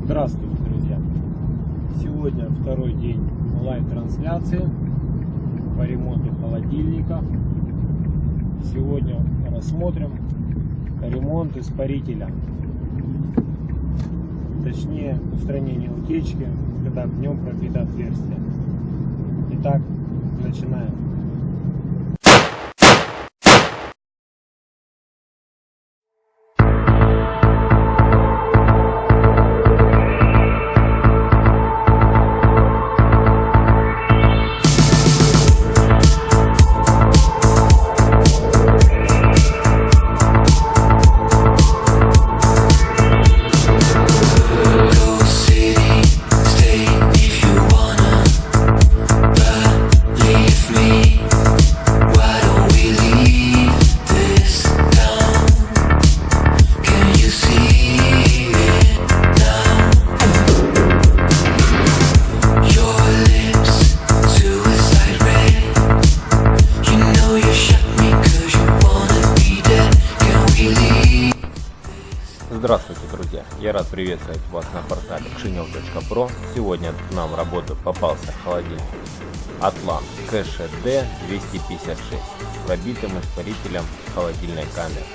Здравствуйте, друзья! Сегодня второй день лайв-трансляции по ремонту холодильника. Сегодня рассмотрим ремонт испарителя, точнее устранение утечки, когда в нем пробито отверстие. Итак, начинаем. Здравствуйте, друзья! Я рад приветствовать вас на портале kshynel.pro. Сегодня к нам в работу попался холодильник Atlan KSHD 256 с пробитым испарителем холодильной камеры.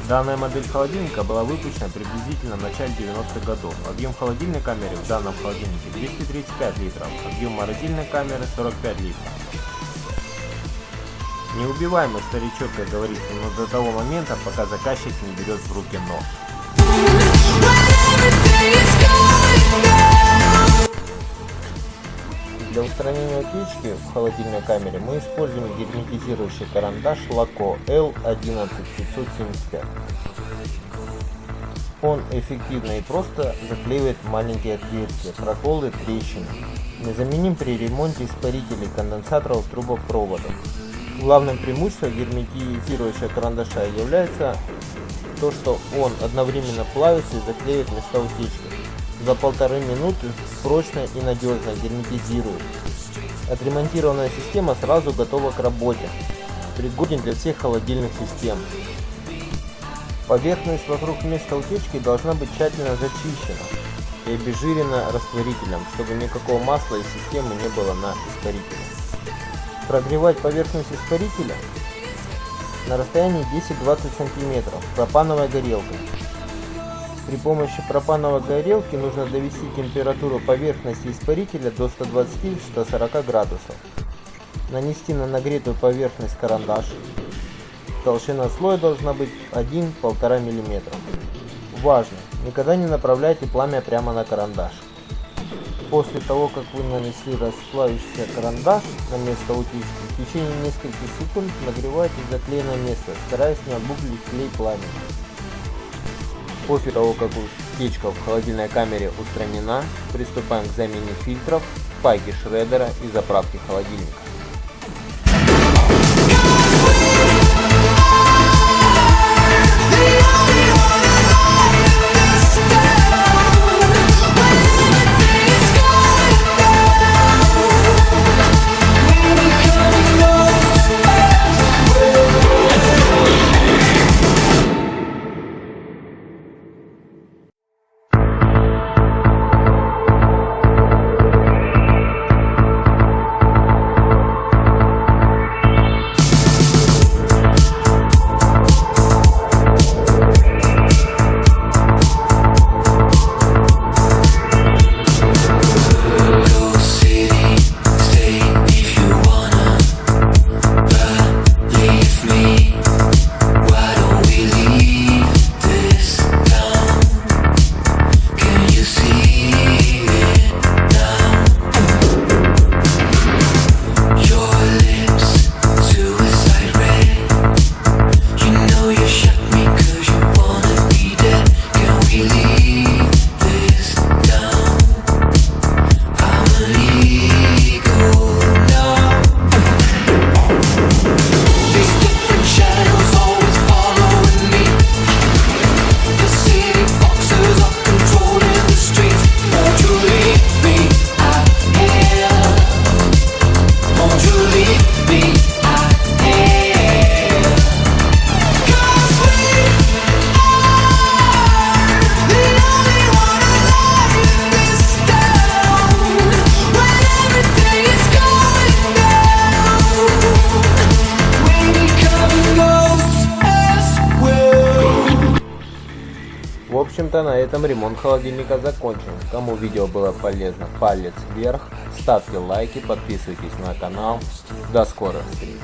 Данная модель холодильника была выпущена приблизительно в начале 90-х годов. Объем холодильной камеры в данном холодильнике 235 литров, объем морозильной камеры 45 литров. Неубиваемый старичок, как говорится, но до того момента, пока заказчик не берет в руки нож. Для устранения утечки в холодильной камере мы используем герметизирующий карандаш Laco L11575. Он эффективно и просто заклеивает маленькие отверстия, проколы, трещины. Незаменим при ремонте испарителей конденсаторов трубопроводов. Главным преимуществом герметизирующего карандаша является то, что он одновременно плавится и заклеивает места утечки. За 1,5 минуты прочно и надежно герметизирует. Отремонтированная система сразу готова к работе, пригоден для всех холодильных систем. Поверхность вокруг места утечки должна быть тщательно зачищена и обезжирена растворителем, чтобы никакого масла из системы не было на испарителе. Прогревать поверхность испарителя на расстоянии 10-20 см пропановой горелкой. При помощи пропановой горелки нужно довести температуру поверхности испарителя до 120-140 градусов. Нанести на нагретую поверхность карандаш. Толщина слоя должна быть 1-1,5 мм. Важно! Никогда не направляйте пламя прямо на карандаш. После того, как вы нанесли расплавившийся карандаш на место утечки, в течение нескольких секунд нагревайте заклеенное место, стараясь не обуглить клей пламени. После того, как утечка в холодильной камере устранена, приступаем к замене фильтров, пайки шреддера и заправки холодильника. общем-то, на этом ремонт холодильника закончен. Кому видео было полезно, палец вверх, ставьте лайки, подписывайтесь на канал. До скорых встреч!